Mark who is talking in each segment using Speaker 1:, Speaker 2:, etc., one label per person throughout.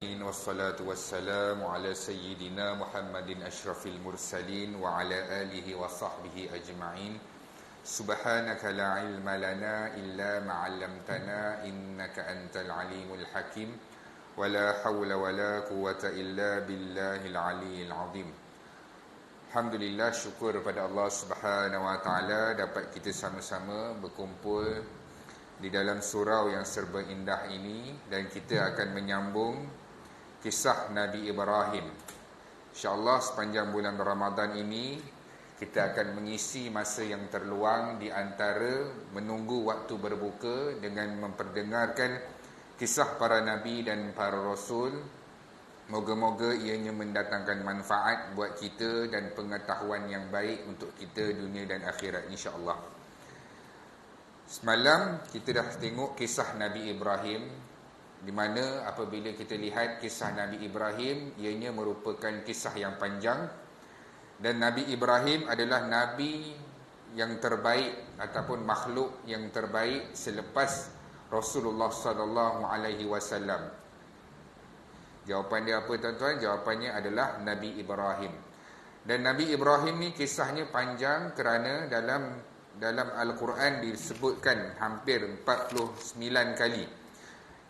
Speaker 1: Wassalatu wassalamu ala sayyidina Muhammadin asyrafil mursalin wa ala alihi wa sahbihi ajma'in. Subhanaka la ilma lana illa ma 'allamtana innaka antal alimul hakim. Wa la hawla wa la quwwata illa billahil aliyyil azim. Alhamdulillah, syukur pada Allah Subhanahu wa taala dapat kita sama-sama berkumpul di dalam surau yang serba indah ini, dan kita akan menyambung kisah Nabi Ibrahim. InsyaAllah sepanjang bulan Ramadan ini kita akan mengisi masa yang terluang di antara menunggu waktu berbuka dengan memperdengarkan kisah para Nabi dan para Rasul. Moga-moga ianya mendatangkan manfaat buat kita dan pengetahuan yang baik untuk kita dunia dan akhirat, insyaAllah. Semalam kita dah tengok kisah Nabi Ibrahim, di mana apabila kita lihat kisah Nabi Ibrahim, ianya merupakan kisah yang panjang, dan Nabi Ibrahim adalah Nabi yang terbaik ataupun makhluk yang terbaik selepas Rasulullah sallallahu alaihi wasallam. Jawapan dia apa, tuan-tuan? Jawapannya adalah Nabi Ibrahim. Dan Nabi Ibrahim ni kisahnya panjang kerana dalam Al-Quran disebutkan hampir 49 kali.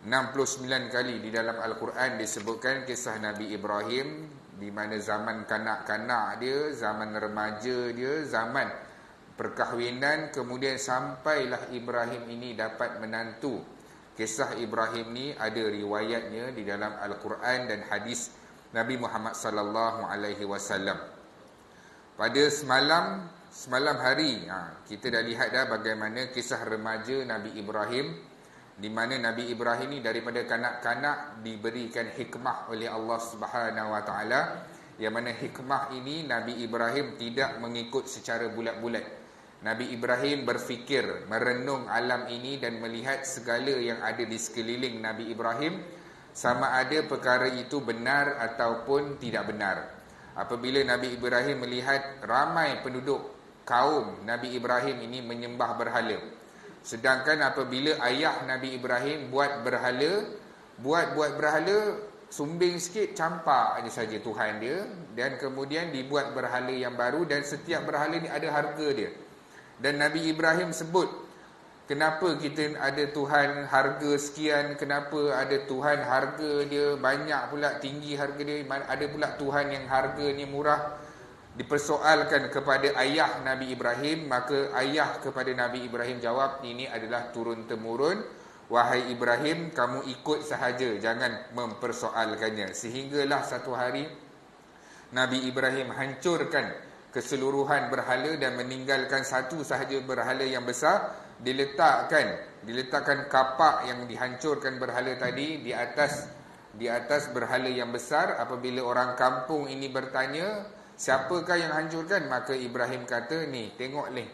Speaker 1: 69 kali di dalam Al-Quran disebutkan kisah Nabi Ibrahim, di mana zaman kanak-kanak dia, zaman remaja dia, zaman perkahwinan, kemudian sampailah Ibrahim ini dapat menantu. Kisah Ibrahim ni ada riwayatnya di dalam Al-Quran dan hadis Nabi Muhammad sallallahu alaihi wasallam. Pada semalam hari kita dah lihat dah bagaimana kisah remaja Nabi Ibrahim, di mana Nabi Ibrahim ni daripada kanak-kanak diberikan hikmah oleh Allah Subhanahu wa taala, yang mana hikmah ini Nabi Ibrahim tidak mengikut secara bulat-bulat. Nabi Ibrahim berfikir, merenung alam ini dan melihat segala yang ada di sekeliling Nabi Ibrahim, sama ada perkara itu benar ataupun tidak benar. Apabila Nabi Ibrahim melihat ramai penduduk kaum Nabi Ibrahim ini menyembah berhala, sedangkan apabila ayah Nabi Ibrahim buat berhala, sumbing sikit, campak aja saja Tuhan dia, dan kemudian dibuat berhala yang baru, dan setiap berhala ni ada harga dia. Dan Nabi Ibrahim sebut, kenapa kita ada Tuhan harga sekian, kenapa ada Tuhan harga dia banyak pula, tinggi harga dia, ada pula Tuhan yang harganya murah. Dipersoalkan kepada ayah Nabi Ibrahim, maka ayah kepada Nabi Ibrahim jawab, ini adalah turun-temurun, wahai Ibrahim, kamu ikut sahaja, jangan mempersoalkannya. Sehinggalah satu hari Nabi Ibrahim hancurkan keseluruhan berhala dan meninggalkan satu sahaja berhala yang besar, diletakkan kapak yang dihancurkan berhala tadi di atas berhala yang besar. Apabila orang kampung ini bertanya, siapakah yang hancurkan? Maka Ibrahim kata, ni tengok ni,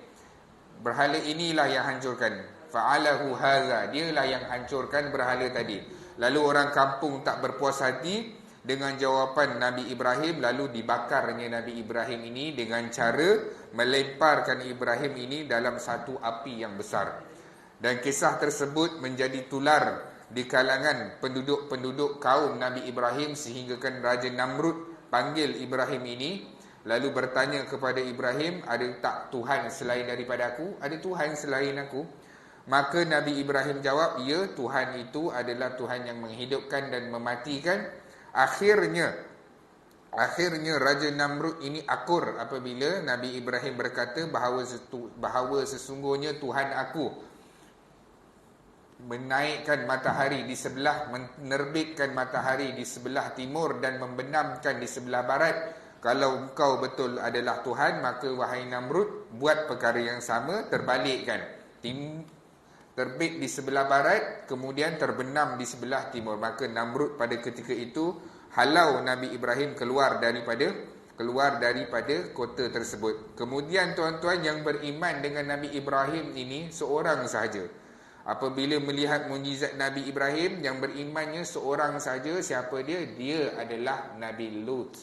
Speaker 1: berhala inilah yang hancurkan. Fa'alahu hadza, dialah yang hancurkan berhala tadi. Lalu orang kampung tak berpuas hati dengan jawapan Nabi Ibrahim, lalu dibakarnya Nabi Ibrahim ini dengan cara melemparkan Ibrahim ini dalam satu api yang besar. Dan kisah tersebut menjadi tular di kalangan penduduk kaum Nabi Ibrahim, sehinggakan Raja Namrud panggil Ibrahim ini, lalu bertanya kepada Ibrahim, ada tak Tuhan selain daripada aku? Ada Tuhan selain aku? Maka Nabi Ibrahim jawab, ya, Tuhan itu adalah Tuhan yang menghidupkan dan mematikan. Akhirnya Raja Namrud ini akur apabila Nabi Ibrahim berkata bahawa sesungguhnya Tuhan aku menaikkan matahari di sebelah, menerbitkan matahari di sebelah timur dan membenamkan di sebelah barat. Kalau engkau betul adalah Tuhan, maka wahai Namrud, buat perkara yang sama, terbalikkan. Terbit di sebelah barat, kemudian terbenam di sebelah timur. Maka Namrud pada ketika itu halau Nabi Ibrahim keluar daripada kota tersebut. Kemudian tuan-tuan, yang beriman dengan Nabi Ibrahim ini seorang sahaja. Apabila melihat mukjizat Nabi Ibrahim, yang berimannya seorang saja. Siapa dia? Dia adalah Nabi Lut.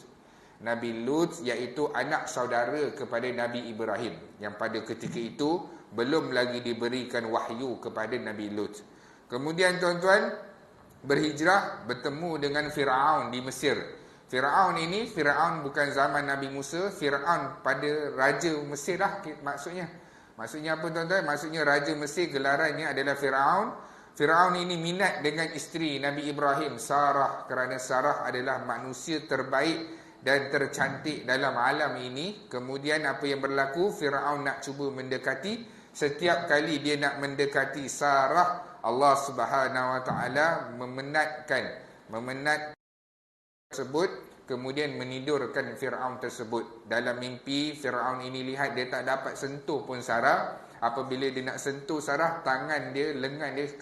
Speaker 1: Nabi Lut iaitu anak saudara kepada Nabi Ibrahim, yang pada ketika itu belum lagi diberikan wahyu kepada Nabi Lut. Kemudian tuan-tuan, berhijrah bertemu dengan Firaun di Mesir. Firaun ini, Firaun bukan zaman Nabi Musa, Firaun pada Raja Mesir lah maksudnya. Maksudnya apa tuan-tuan? Maksudnya Raja Mesir gelarannya adalah Firaun. Firaun ini minat dengan isteri Nabi Ibrahim, Sarah, kerana Sarah adalah manusia terbaik dan tercantik dalam alam ini. Kemudian apa yang berlaku? Firaun nak cuba mendekati. Setiap kali dia nak mendekati Sarah, Allah Subhanahu Wa Taala memenat tersebut, kemudian menidurkan Firaun tersebut. Dalam mimpi, Firaun ini lihat dia tak dapat sentuh pun Sarah. Apabila dia nak sentuh Sarah, tangan dia, lengan dia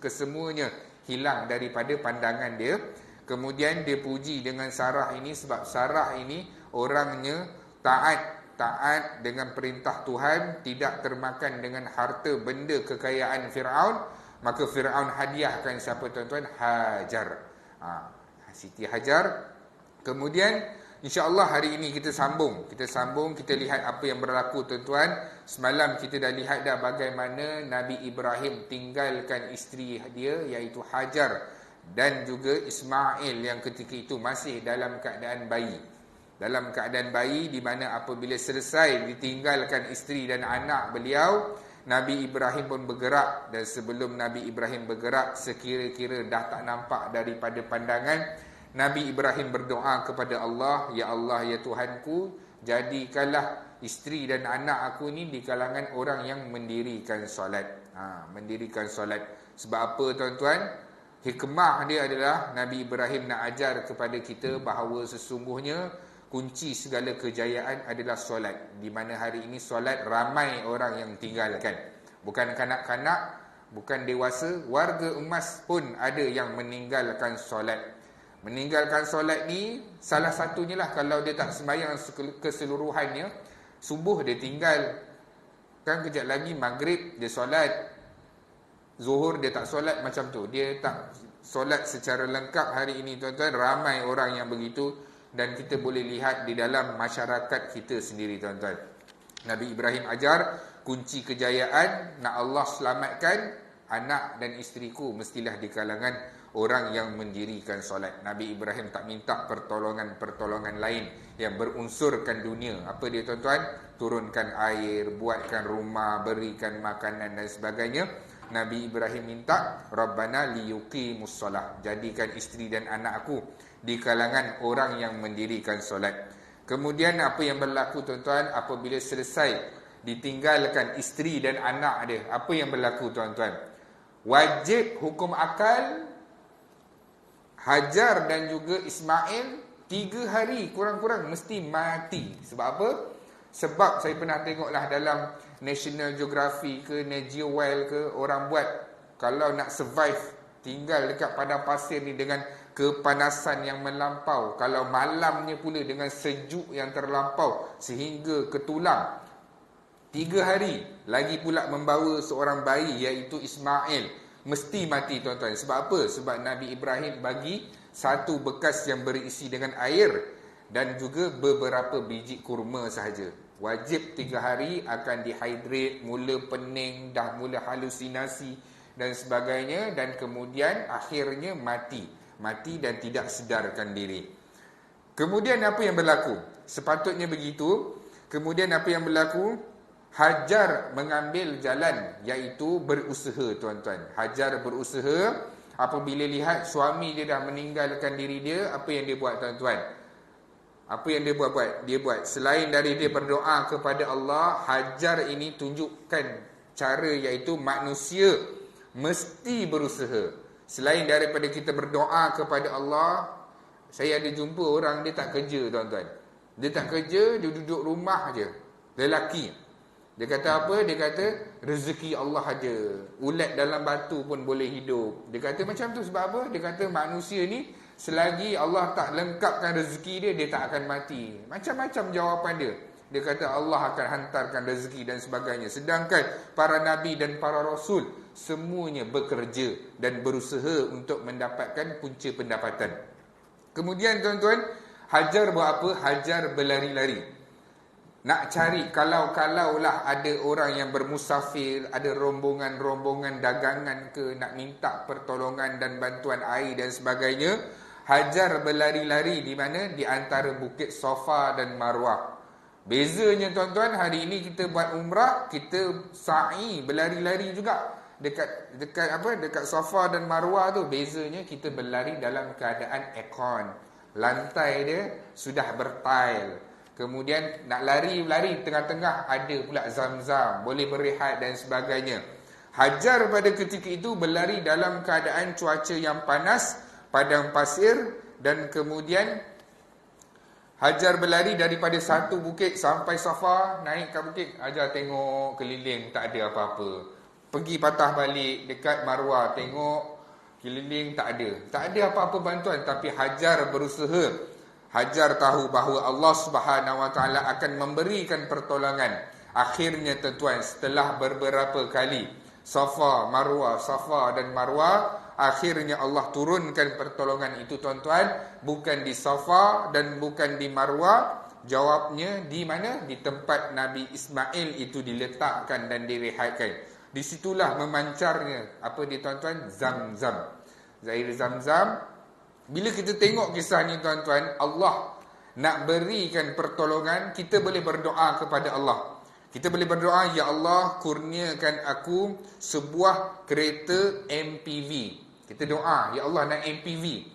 Speaker 1: kesemuanya hilang daripada pandangan dia. Kemudian dia puji dengan Sarah ini sebab Sarah ini orangnya taat dengan perintah Tuhan, tidak termakan dengan harta benda kekayaan Firaun. Maka Firaun hadiahkan siapa tuan-tuan? Hajar. Siti Hajar. Kemudian insya-Allah hari ini kita sambung, kita lihat apa yang berlaku tuan-tuan. Semalam kita dah lihat dah bagaimana Nabi Ibrahim tinggalkan isteri dia iaitu Hajar dan juga Ismail yang ketika itu masih dalam keadaan bayi. Dalam keadaan bayi di mana apabila selesai ditinggalkan isteri dan anak beliau, Nabi Ibrahim pun bergerak. Dan sebelum Nabi Ibrahim bergerak, sekira-kira dah tak nampak daripada pandangan, Nabi Ibrahim berdoa kepada Allah, Ya Allah, Ya Tuhanku, jadikanlah isteri dan anak aku ni di kalangan orang yang mendirikan solat. Mendirikan solat. Sebab apa tuan-tuan? Hikmah dia adalah Nabi Ibrahim nak ajar kepada kita bahawa sesungguhnya kunci segala kejayaan adalah solat. Di mana hari ini solat ramai orang yang tinggalkan. Bukan kanak-kanak, bukan dewasa, warga emas pun ada yang meninggalkan solat. Meninggalkan solat ni salah satunya lah, kalau dia tak sembahyang keseluruhannya, subuh dia tinggal, kan kejap lagi maghrib dia solat, zuhur dia tak solat, macam tu. Dia tak solat secara lengkap hari ini tuan-tuan. Ramai orang yang begitu dan kita boleh lihat di dalam masyarakat kita sendiri tuan-tuan. Nabi Ibrahim ajar kunci kejayaan, nak Allah selamatkan anak dan isteriku mestilah di kalangan orang yang mendirikan solat. Nabi Ibrahim tak minta pertolongan lain yang berunsurkan dunia. Apa dia tuan-tuan? Turunkan air, buatkan rumah, berikan makanan dan sebagainya. Nabi Ibrahim minta, Rabbana liyuqimus solah, jadikan isteri dan anak aku di kalangan orang yang mendirikan solat. Kemudian apa yang berlaku tuan-tuan? Apabila selesai ditinggalkan isteri dan anak dia, apa yang berlaku tuan-tuan? Wajib hukum akal, Hajar dan juga Ismail 3 hari kurang-kurang mesti mati. Sebab apa? Sebab saya pernah tengoklah dalam National Geographic ke Nat Geo Wild ke, orang buat kalau nak survive tinggal dekat padang pasir ni dengan kepanasan yang melampau, kalau malamnya pula dengan sejuk yang terlampau sehingga ke tulang, 3 hari lagi pula membawa seorang bayi iaitu Ismail, mesti mati tuan-tuan. Sebab apa? Sebab Nabi Ibrahim bagi satu bekas yang berisi dengan air dan juga beberapa biji kurma sahaja. Wajib 3 hari akan dehydrate, mula pening, dah mula halusinasi dan sebagainya, dan kemudian akhirnya mati dan tidak sedarkan diri. Kemudian apa yang berlaku? Sepatutnya begitu. Kemudian apa yang berlaku? Hajar mengambil jalan iaitu berusaha tuan-tuan. Hajar berusaha. Apabila lihat suami dia dah meninggalkan diri dia, apa yang dia buat tuan-tuan? Apa yang dia buat? Dia buat selain dari dia berdoa kepada Allah, Hajar ini tunjukkan cara iaitu manusia mesti berusaha. Selain daripada kita berdoa kepada Allah, saya ada jumpa orang dia tak kerja tuan-tuan. Dia tak kerja, dia duduk rumah je. Lelaki. Dia kata apa? Dia kata rezeki Allah aja. Ulat dalam batu pun boleh hidup. Dia kata macam tu sebab apa? Dia kata manusia ni selagi Allah tak lengkapkan rezeki dia, dia tak akan mati. Macam-macam jawapan dia. Dia kata Allah akan hantarkan rezeki dan sebagainya. Sedangkan para nabi dan para rasul semuanya bekerja dan berusaha untuk mendapatkan punca pendapatan. Kemudian tuan-tuan, Hajar buat apa? Hajar berlari-lari. Nak cari, kalau-kalaulah ada orang yang bermusafir, ada rombongan-rombongan dagangan ke, nak minta pertolongan dan bantuan air dan sebagainya, Hajar berlari-lari di mana? Di antara Bukit Safa dan Marwah. Bezanya tuan-tuan, hari ini kita buat umrah, kita sa'i, berlari-lari juga dekat Safa dan Marwah tu. Bezanya kita berlari dalam keadaan aircon. Lantai dia sudah bertile. Kemudian nak lari tengah-tengah ada pula zam-zam, boleh berehat dan sebagainya. Hajar pada ketika itu berlari dalam keadaan cuaca yang panas, padang pasir, dan kemudian Hajar berlari daripada satu bukit sampai Safa, naik ke bukit, Hajar tengok keliling tak ada apa-apa. Pergi patah balik dekat Marwah, tengok keliling tak ada apa-apa bantuan, tapi Hajar berusaha. Hajar tahu bahawa Allah Subhanahu Wa Taala akan memberikan pertolongan. Akhirnya tuan-tuan, setelah beberapa kali Safa, Marwah, Safa dan Marwah, akhirnya Allah turunkan pertolongan itu tuan-tuan, bukan di Safa dan bukan di Marwah. Jawabnya di mana? Di tempat Nabi Ismail itu diletakkan dan direhatkan. Disitulah memancarnya apa dia tuan-tuan? Zam-zam. Air Zam-zam. Bila kita tengok kisah ni tuan-tuan, Allah nak berikan pertolongan, kita boleh berdoa kepada Allah. Kita boleh berdoa, ya Allah, kurniakan aku sebuah kereta MPV. Kita doa, ya Allah nak MPV.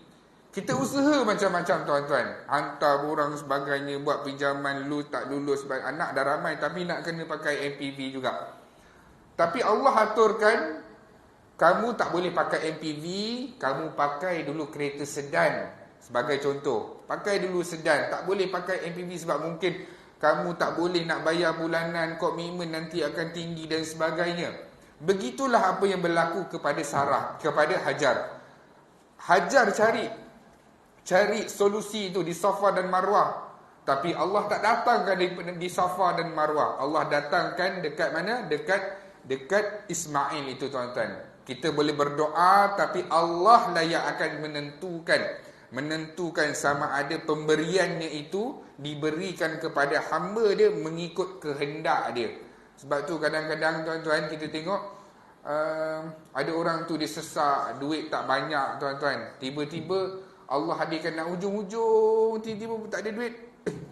Speaker 1: Kita usaha macam-macam tuan-tuan. Hantar orang sebagainya, buat pinjaman, tak lulus, anak dah ramai tapi nak kena pakai MPV juga. Tapi Allah aturkan, kamu tak boleh pakai MPV, kamu pakai dulu kereta sedan sebagai contoh. Pakai dulu sedan, tak boleh pakai MPV sebab mungkin kamu tak boleh nak bayar bulanan, komitmen nanti akan tinggi dan sebagainya. Begitulah apa yang berlaku kepada Sarah, kepada Hajar. Hajar cari solusi itu di Safa dan Marwah. Tapi Allah tak datangkan di Safa dan Marwah. Allah datangkan dekat mana? Dekat Ismail itu tuan-tuan. Kita boleh berdoa, tapi Allah lah yang akan menentukan sama ada pemberiannya itu diberikan kepada hamba dia mengikut kehendak dia. Sebab tu kadang-kadang tuan-tuan kita tengok ada orang tu dia sesak, duit tak banyak tuan-tuan. Tiba-tiba Allah hadirkan nak ujung-ujung, tiba-tiba tak ada duit,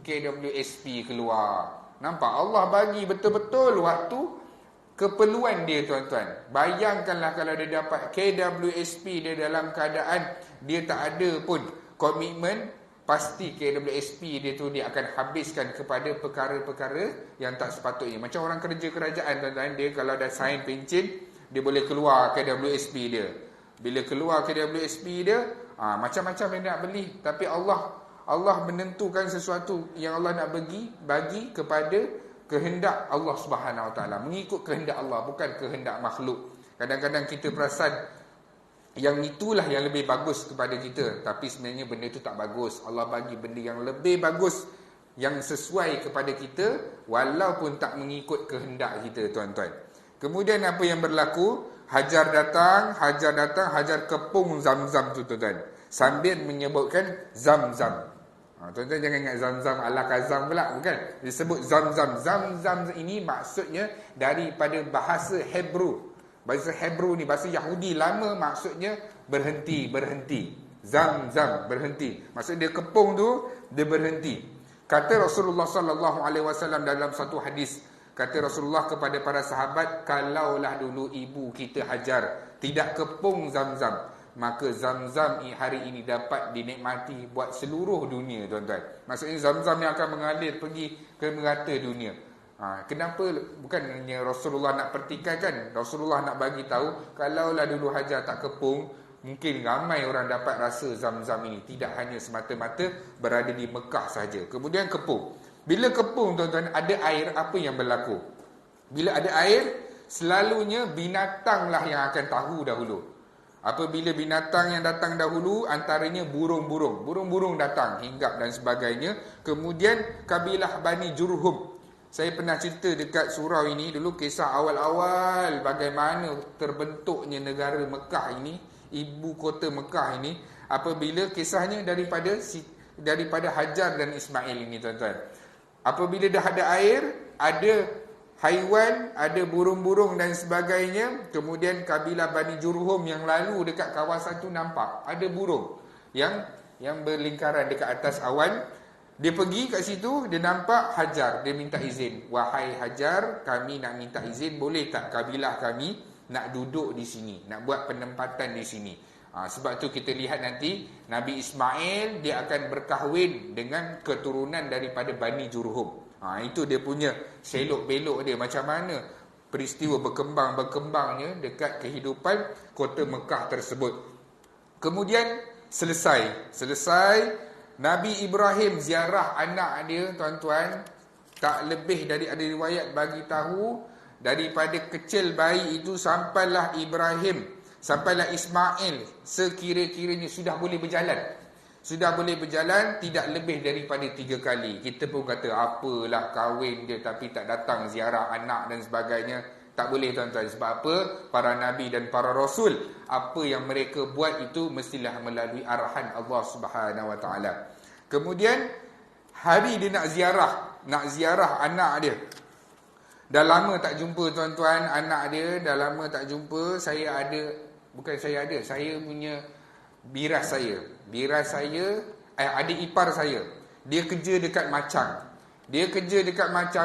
Speaker 1: KWSP keluar. Nampak? Allah bagi betul-betul waktu keperluan dia tuan-tuan. Bayangkanlah kalau dia dapat KWSP dia dalam keadaan dia tak ada pun komitmen, pasti KWSP dia tu dia akan habiskan kepada perkara-perkara yang tak sepatutnya. Macam orang kerja kerajaan tuan-tuan, dia kalau dah sign pencen, dia boleh keluar KWSP dia. Bila keluar KWSP dia, macam-macam dia nak beli, tapi Allah menentukan sesuatu yang Allah nak bagi kepada kehendak Allah Subhanahu Wa Taala, mengikut kehendak Allah, bukan kehendak makhluk. Kadang-kadang kita perasan yang itulah yang lebih bagus kepada kita, tapi sebenarnya benda itu tak bagus. Allah bagi benda yang lebih bagus, yang sesuai kepada kita, walaupun tak mengikut kehendak kita tuan-tuan. Kemudian apa yang berlaku? Hajar datang, Hajar kepung Zam-Zam tu tuan-tuan, sambil menyebutkan Zam-Zam. Tuan-tuan jangan ingat Zam-Zam ala Kazam pula, bukan. Disebut Zam-Zam. Zam-Zam ini maksudnya daripada bahasa Hebrew. Bahasa Hebrew ni, bahasa Yahudi lama, maksudnya berhenti. Zam-Zam, berhenti. Maksud dia kepung tu, dia berhenti. Kata Rasulullah SAW dalam satu hadis, kata Rasulullah kepada para sahabat, kalaulah dulu ibu kita Hajar tidak kepung Zam-Zam, maka Zam-Zam hari ini dapat dinikmati buat seluruh dunia tuan-tuan. Maksudnya Zam-Zam yang akan mengalir pergi ke merata dunia. Kenapa? Bukannya Rasulullah nak pertikaikan, Rasulullah nak bagi tahu, kalaulah dulu Hajar tak kepung, mungkin ramai orang dapat rasa Zam-Zam ini tidak hanya semata-mata berada di Mekah saja. Kemudian kepung. Bila kepung tuan-tuan, ada air, apa yang berlaku? Bila ada air, selalunya binatanglah yang akan tahu dahulu. Apabila binatang yang datang dahulu, antaranya burung-burung. Burung-burung datang, hinggap dan sebagainya. Kemudian kabilah Bani Jurhum. Saya pernah cerita dekat surau ini dulu, kisah awal-awal bagaimana terbentuknya negara Mekah ini, ibu kota Mekah ini. Apabila kisahnya daripada Hajar dan Ismail ini tuan-tuan. Apabila dah ada air, ada haiwan, ada burung-burung dan sebagainya. Kemudian kabilah Bani Jurhum yang lalu dekat kawasan tu nampak ada burung yang berlingkaran dekat atas awan. Dia pergi kat situ, dia nampak Hajar, dia minta izin. Wahai Hajar, kami nak minta izin, boleh tak kabilah kami nak duduk di sini, nak buat penempatan di sini. Sebab tu kita lihat nanti Nabi Ismail dia akan berkahwin dengan keturunan daripada Bani Jurhum. Itu dia punya selok-belok dia, macam mana peristiwa berkembangnya dekat kehidupan kota Mekah tersebut. Kemudian selesai Nabi Ibrahim ziarah anak dia, tuan-tuan. Tak lebih dari, ada riwayat bagi tahu, daripada kecil bayi itu sampailah Ismail sekira-kiranya sudah boleh berjalan, tidak lebih daripada 3 kali. Kita pun kata apalah kahwin dia tapi tak datang ziarah anak dan sebagainya. Tak boleh, tuan-tuan. Sebab apa? Para Nabi dan para Rasul, apa yang mereka buat itu mestilah melalui arahan Allah Subhanahu Wa Taala. Kemudian hari dia nak ziarah anak dia. Dah lama tak jumpa, tuan-tuan, anak dia. Dah lama tak jumpa. Saya punya biras saya, adik ipar saya. Dia kerja dekat Macang.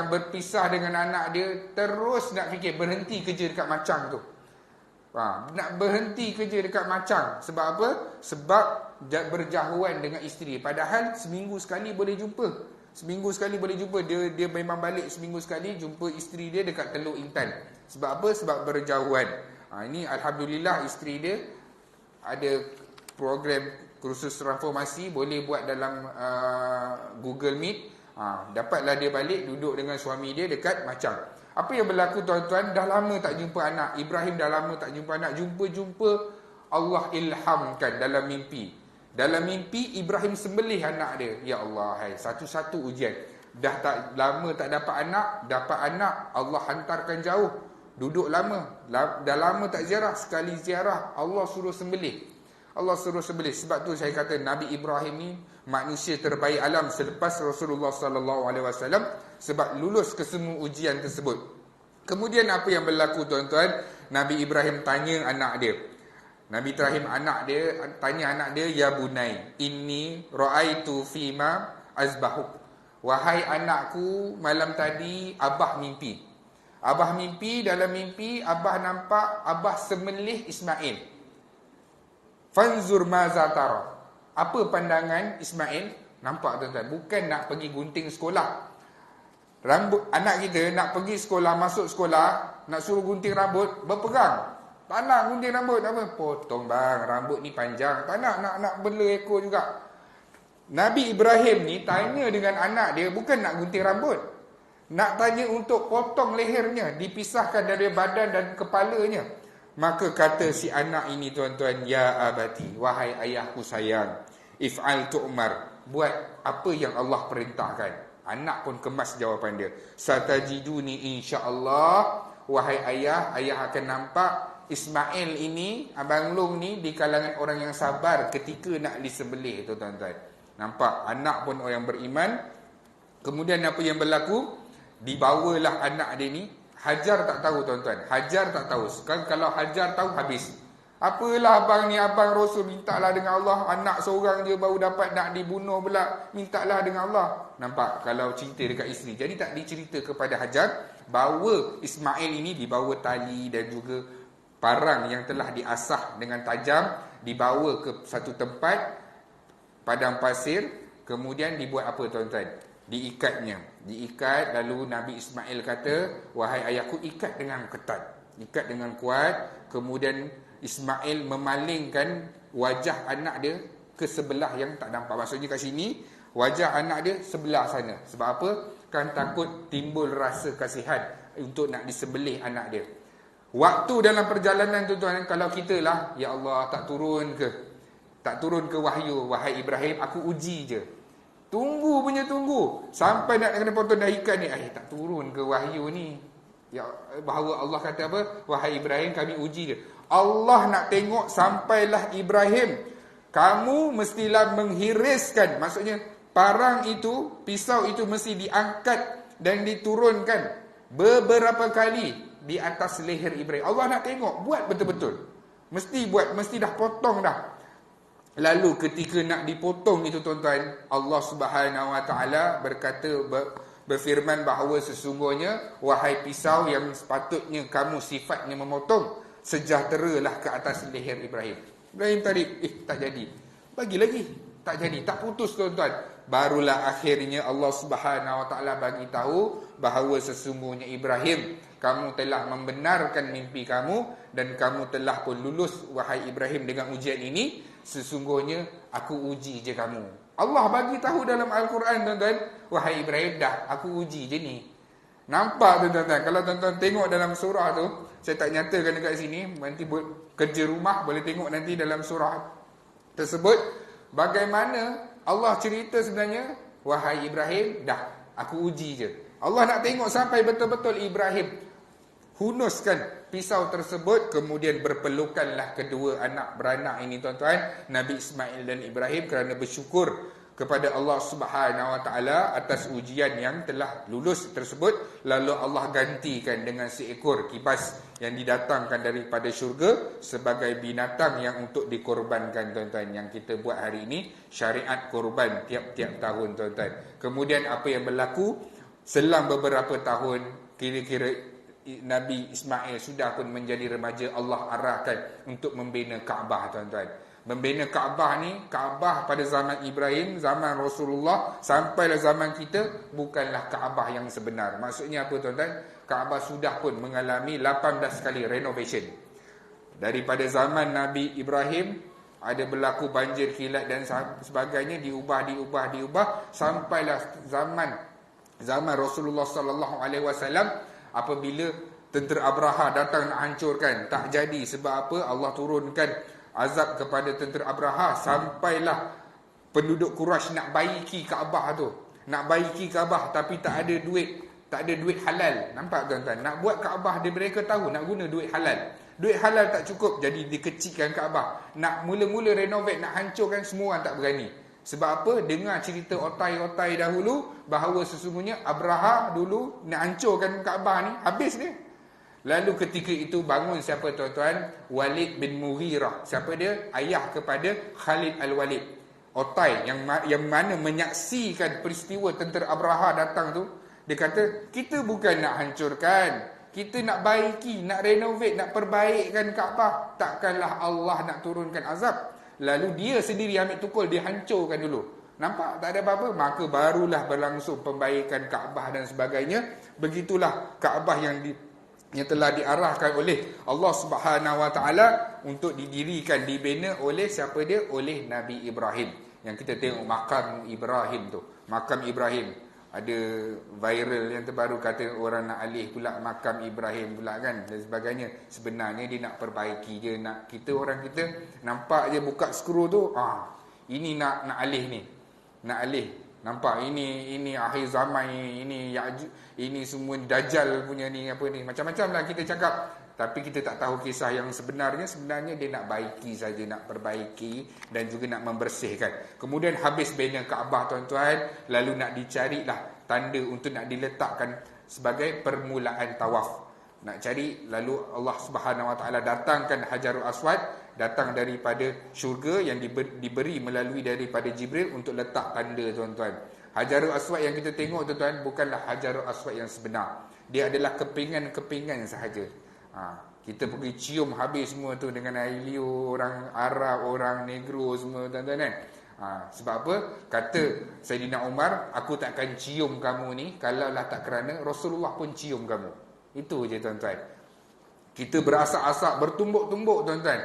Speaker 1: Berpisah dengan anak dia, terus nak fikir berhenti kerja dekat Macang tu. Nak berhenti kerja dekat Macang. Sebab apa? Sebab berjauhan dengan isteri. Padahal seminggu sekali boleh jumpa. Dia memang balik seminggu sekali jumpa isteri dia dekat Teluk Intan. Sebab apa? Sebab berjauhan. Ini Alhamdulillah isteri dia ada program kursus transformasi, boleh buat dalam Google Meet. Dapatlah dia balik duduk dengan suami dia dekat Macang. Apa yang berlaku, tuan-tuan? Dah lama tak jumpa anak. Ibrahim dah lama tak jumpa anak. Jumpa Allah ilhamkan dalam mimpi. Ibrahim sembelih anak dia. Ya Allah, satu-satu ujian. Dah tak lama tak dapat anak, Allah hantarkan jauh. Duduk lama, dah lama tak ziarah. Sekali ziarah, Allah suruh sembelih. Sebab tu saya kata Nabi Ibrahim ni manusia terbaik alam selepas Rasulullah sallallahu alaihi wasallam, sebab lulus ke semua ujian tersebut. Kemudian apa yang berlaku, tuan-tuan? Nabi Ibrahim tanya anak dia, ya bunai, inni ra'aitu fima azbahuk. Wahai anakku, malam tadi abah mimpi. Dalam mimpi abah nampak abah semelih Ismail. Fanzur maza tara. Apa pandangan Ismail? Nampak, tuan-tuan, bukan nak pergi gunting sekolah. Anak kita nak pergi sekolah, masuk sekolah, nak suruh gunting rambut, berperang. Tak nak gunting rambut, potong bang, rambut ni panjang. Tak nak bela ekor juga. Nabi Ibrahim ni tanya dengan anak dia, bukan nak gunting rambut. Nak tanya untuk potong lehernya, dipisahkan dari badan dan kepalanya. Maka kata si anak ini, tuan-tuan, ya abati, wahai ayahku sayang, if'al tu'mar, buat apa yang Allah perintahkan. Anak pun kemas jawapan dia. Satajiduni insya-Allah, wahai ayah akan nampak Ismail ini, abang long ni, di kalangan orang yang sabar ketika nak disembelih tu, tuan-tuan. Nampak, anak pun orang beriman. Kemudian apa yang berlaku? Dibawalah anak dia ni. Hajar tak tahu, tuan-tuan. Kalau Hajar tahu, habis. Apalah abang ni, abang Rasul, mintalah dengan Allah. Anak seorang je baru dapat nak dibunuh pula. Mintalah dengan Allah. Nampak? Kalau cerita dekat isteri. Jadi tak dicerita kepada Hajar. Bawa Ismail ini, dibawa tali dan juga parang yang telah diasah dengan tajam. Dibawa ke satu tempat, padang pasir. Kemudian dibuat apa, tuan-tuan? Diikat, lalu Nabi Ismail kata, wahai ayahku, ikat dengan ketat, ikat dengan kuat. Kemudian Ismail memalingkan wajah anak dia ke sebelah yang tak nampak. Maksudnya kat sini, wajah anak dia sebelah sana. Sebab apa? Kan takut timbul rasa kasihan untuk nak disembelih anak dia. Waktu dalam perjalanan, tuan-tuan, kalau kita lah, ya Allah, tak turun ke wahyu, wahai Ibrahim, aku uji je. Tunggu sampai nak kena potong dah ikan ni, tak turun ke wahyu ni. Ya, bahawa Allah kata apa? Wahai Ibrahim, kami uji dia. Allah nak tengok sampailah Ibrahim, kamu mestilah menghiriskan, maksudnya parang itu, pisau itu mesti diangkat dan diturunkan beberapa kali di atas leher Ibrahim. Allah nak tengok, buat betul-betul. Mesti buat, mesti dah potong dah. Lalu ketika nak dipotong itu tuan-tuan, Allah Subhanahu Wa Taala berkata, berfirman bahawa sesungguhnya wahai pisau yang sepatutnya kamu sifatnya memotong, sejahteralah ke atas leher Ibrahim. Ibrahim tadi, tak jadi. Bagi lagi, tak jadi, tak putus tuan-tuan. Barulah akhirnya Allah Subhanahu Wa Taala bagi tahu bahawa sesungguhnya Ibrahim, kamu telah membenarkan mimpi kamu dan kamu telah pun lulus wahai Ibrahim dengan ujian ini. Sesungguhnya aku uji je kamu. Allah bagi tahu dalam Al-Quran tuan-tuan, wahai Ibrahim, dah aku uji je ni. Nampak tuan-tuan, kalau tuan-tuan tengok dalam surah tu, saya tak nyatakan dekat sini, nanti buat kerja rumah boleh tengok nanti dalam surah tersebut, bagaimana Allah cerita sebenarnya, wahai Ibrahim, dah aku uji je. Allah nak tengok sampai betul-betul Ibrahim hunuskan pisau tersebut, kemudian berpelukanlah kedua anak beranak ini tuan-tuan, Nabi Ismail dan Ibrahim, kerana bersyukur kepada Allah Subhanahu Wa Taala atas ujian yang telah lulus tersebut. Lalu Allah gantikan dengan seekor kibas yang didatangkan daripada syurga sebagai binatang yang untuk dikorbankan tuan-tuan. Yang kita buat hari ini syariat korban tiap-tiap tahun tuan-tuan. Kemudian apa yang berlaku selang beberapa tahun, kira-kira Nabi Ismail sudah pun menjadi remaja, Allah arahkan untuk membina Kaabah tuan-tuan. Membina Kaabah ni, Kaabah pada zaman Ibrahim, zaman Rasulullah, sampailah zaman kita, bukanlah Kaabah yang sebenar. Maksudnya apa tuan-tuan? Kaabah sudah pun mengalami 18 kali renovation. Daripada zaman Nabi Ibrahim, ada berlaku banjir, kilat dan sebagainya, diubah, sampailah zaman Rasulullah sallallahu alaihi wasallam, apabila tentera Abraha datang nak hancurkan, tak jadi. Sebab apa? Allah turunkan azab kepada tentera Abraha, sampailah penduduk Quraisy nak baiki Kaabah tu. Nak baiki Kaabah tapi tak ada duit halal. Nampak tuan-tuan? Nak buat Kaabah, mereka tahu nak guna duit halal. Duit halal tak cukup, jadi dikecilkan Kaabah. Nak mula-mula renovate, nak hancurkan, semua orang tak berani. Sebab apa? Dengar cerita otai-otai dahulu bahawa sesungguhnya Abraha dulu nak hancurkan Kaabah ni, habis dia. Lalu ketika itu bangun siapa tuan-tuan? Walid bin Mughirah. Siapa dia? Ayah kepada Khalid Al-Walid. Otai yang mana menyaksikan peristiwa tentera Abraha datang tu. Dia kata, kita bukan nak hancurkan, kita nak baiki, nak renovate, nak perbaikkan Kaabah. Takkanlah Allah nak turunkan azab. Lalu dia sendiri ambil tukul, dia hancurkan dulu. Nampak tak ada apa-apa? Maka barulah berlangsung pembaikan Kaabah dan sebagainya. Begitulah Kaabah yang telah diarahkan oleh Allah Subhanahu Wa Taala untuk didirikan, dibina oleh siapa dia? Oleh Nabi Ibrahim. Yang kita tengok makam Ibrahim tu. Makam Ibrahim. Ada viral yang terbaru kata orang nak alih pula makam Ibrahim pula kan, dan sebagainya. Sebenarnya dia nak perbaiki je, nak orang kita nampak je buka skru tu, ini nak alih ni. Nak alih. Nampak ini akhir zaman, ini semua Dajjal punya ni, apa ni, macam-macam lah kita cakap. Tapi kita tak tahu kisah yang sebenarnya. Sebenarnya dia nak baiki saja, nak perbaiki dan juga nak membersihkan. Kemudian habis bina Kaabah tuan-tuan, lalu nak dicarilah tanda untuk nak diletakkan sebagai permulaan tawaf. Nak cari, lalu Allah Subhanahu Wa Taala datangkan Hajarul Aswad, datang daripada syurga yang diberi melalui daripada Jibril untuk letak tanda tuan-tuan. Hajarul Aswad yang kita tengok tuan-tuan bukanlah Hajarul Aswad yang sebenar. Dia adalah kepingan-kepingan sahaja. Kita pergi cium habis semua tu dengan air liur, orang Arab, orang Negro semua tuan-tuan kan. Sebab apa? Kata Saidina Umar, aku takkan cium kamu ni kalaulah tak kerana Rasulullah pun cium kamu. Itu je tuan-tuan. Kita berasak-asak, bertumbuk-tumbuk tuan-tuan.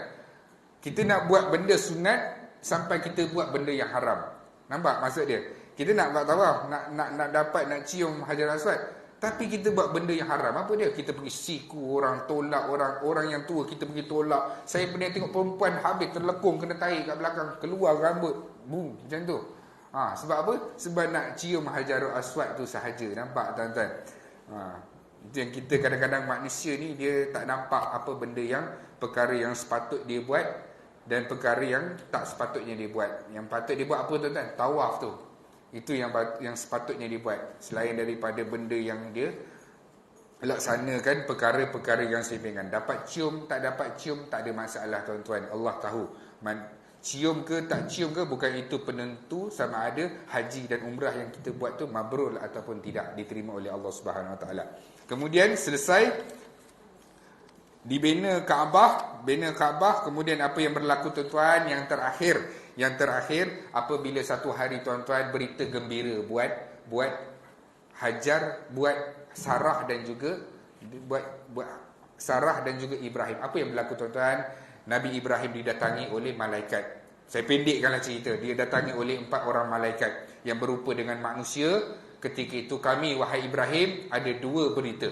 Speaker 1: Kita nak buat benda sunat sampai kita buat benda yang haram. Nampak maksud dia? Kita nak buat tawaf, nak dapat nak cium Hajar Aswad, tapi kita buat benda yang haram. Apa dia? Kita pergi siku orang, tolak orang yang tua, kita pergi tolak. Saya pernah tengok perempuan habis terlekung, kena tarik kat belakang, keluar rambut, boom, macam tu. Sebab apa? Sebab nak cium Hajarul Aswad tu sahaja. Nampak tuan-tuan? Itu yang kita kadang-kadang manusia ni, dia tak nampak apa benda yang, perkara yang sepatut dia buat dan perkara yang tak sepatutnya dia buat. Yang patut dia buat apa tuan-tuan? Tawaf tu. Itu yang sepatutnya dibuat. Selain daripada benda yang dia laksanakan perkara-perkara yang selimpangan. Dapat cium, tak dapat cium, tak ada masalah tuan-tuan. Allah tahu. Cium ke tak cium ke, bukan itu penentu sama ada haji dan umrah yang kita buat tu mabrur ataupun tidak diterima oleh Allah Subhanahu Wa Taala. Kemudian selesai dibina Kaabah, kemudian apa yang berlaku tuan-tuan? Yang terakhir apabila satu hari tuan-tuan berita gembira buat Hajar, buat Sarah dan juga buat Sarah dan juga Ibrahim. Apa yang berlaku tuan-tuan? Nabi Ibrahim didatangi oleh malaikat. Saya pendekkanlah cerita. Dia datangi oleh 4 orang malaikat yang berupa dengan manusia. Ketika itu kami, wahai Ibrahim, ada 2 berita.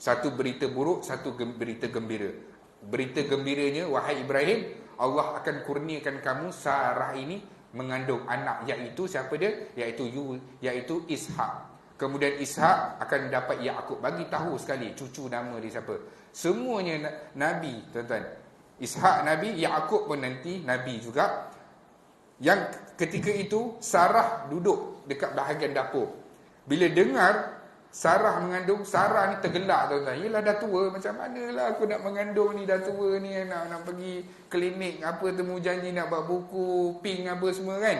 Speaker 1: Satu berita buruk, satu berita gembira. Berita gembiranya, wahai Ibrahim, Allah akan kurniakan kamu Sarah ini mengandung anak, iaitu siapa dia? Iaitu Ishak. Kemudian Ishak akan dapat Yaqub. Bagi tahu sekali cucu nama dia siapa. Semuanya Nabi, tuan-tuan. Ishak Nabi, Yaqub pun nanti Nabi juga. Yang ketika itu Sarah duduk dekat bahagian dapur. Bila dengar Sarah mengandung, Sarah ni tergelak tuan-tuan. Yelah dah tua, macam manalah aku nak mengandung ni, dah tua ni, nak pergi klinik apa, temu janji nak buat buku pink apa semua kan.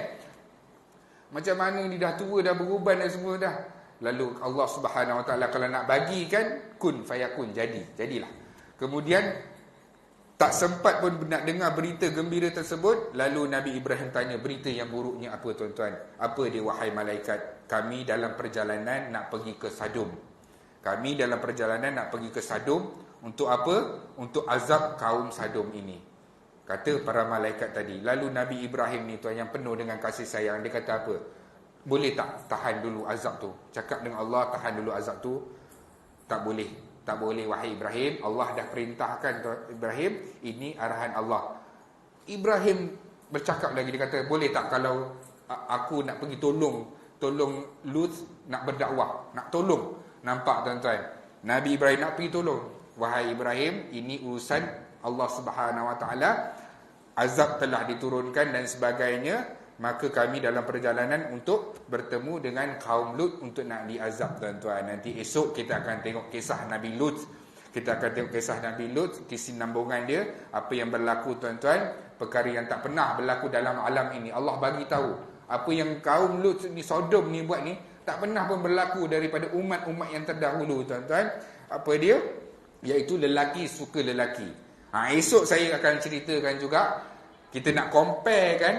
Speaker 1: Macam mana ni, dah tua, dah beruban dah semua dah. Lalu Allah Subhanahu Wa Taala kalau nak bagikan, kun fayakun, jadilah. Kemudian tak sempat pun nak dengar berita gembira tersebut. Lalu Nabi Ibrahim tanya, berita yang buruknya apa tuan-tuan? Apa dia, wahai malaikat? Kami dalam perjalanan nak pergi ke Sadum. Untuk apa? Untuk azab kaum Sadum ini. Kata para malaikat tadi. Lalu Nabi Ibrahim ni tuan, yang penuh dengan kasih sayang, dia kata apa? Boleh tak tahan dulu azab tu? Cakap dengan Allah, tahan dulu azab tu. Tak boleh, wahai Ibrahim. Allah dah perintahkan Ibrahim, ini arahan Allah. Ibrahim bercakap lagi, dia kata, boleh tak kalau aku nak pergi tolong Lut nak berdakwah, nak tolong. Nampak tuan-tuan, Nabi Ibrahim nak pergi tolong. Wahai Ibrahim, ini urusan Allah Subhanahu Wa Taala. Azab telah diturunkan dan sebagainya. Maka kami dalam perjalanan untuk bertemu dengan kaum Lut untuk nak diazab tuan-tuan. Nanti esok kita akan tengok kisah Nabi Lut. Kesinambungan dia, apa yang berlaku tuan-tuan, perkara yang tak pernah berlaku dalam alam ini. Allah bagi tahu apa yang kaum Lut ni, Sodom ni buat ni, tak pernah pun berlaku daripada umat-umat yang terdahulu tuan-tuan. Apa dia? Iaitu lelaki suka lelaki. Esok saya akan ceritakan juga. Kita nak compare kan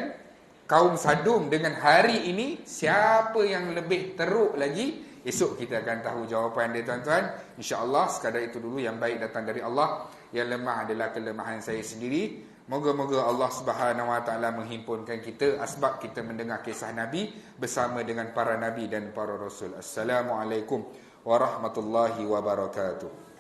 Speaker 1: kaum Sadum dengan hari ini, siapa yang lebih teruk lagi? Esok kita akan tahu jawapan dia tuan-tuan. InsyaAllah sekadar itu dulu. Yang baik datang dari Allah, yang lemah adalah kelemahan saya sendiri. Moga-moga Allah Subhanahu Wa Taala menghimpunkan kita asbab kita mendengar kisah Nabi bersama dengan para Nabi dan para Rasul. Assalamualaikum warahmatullahi wabarakatuh.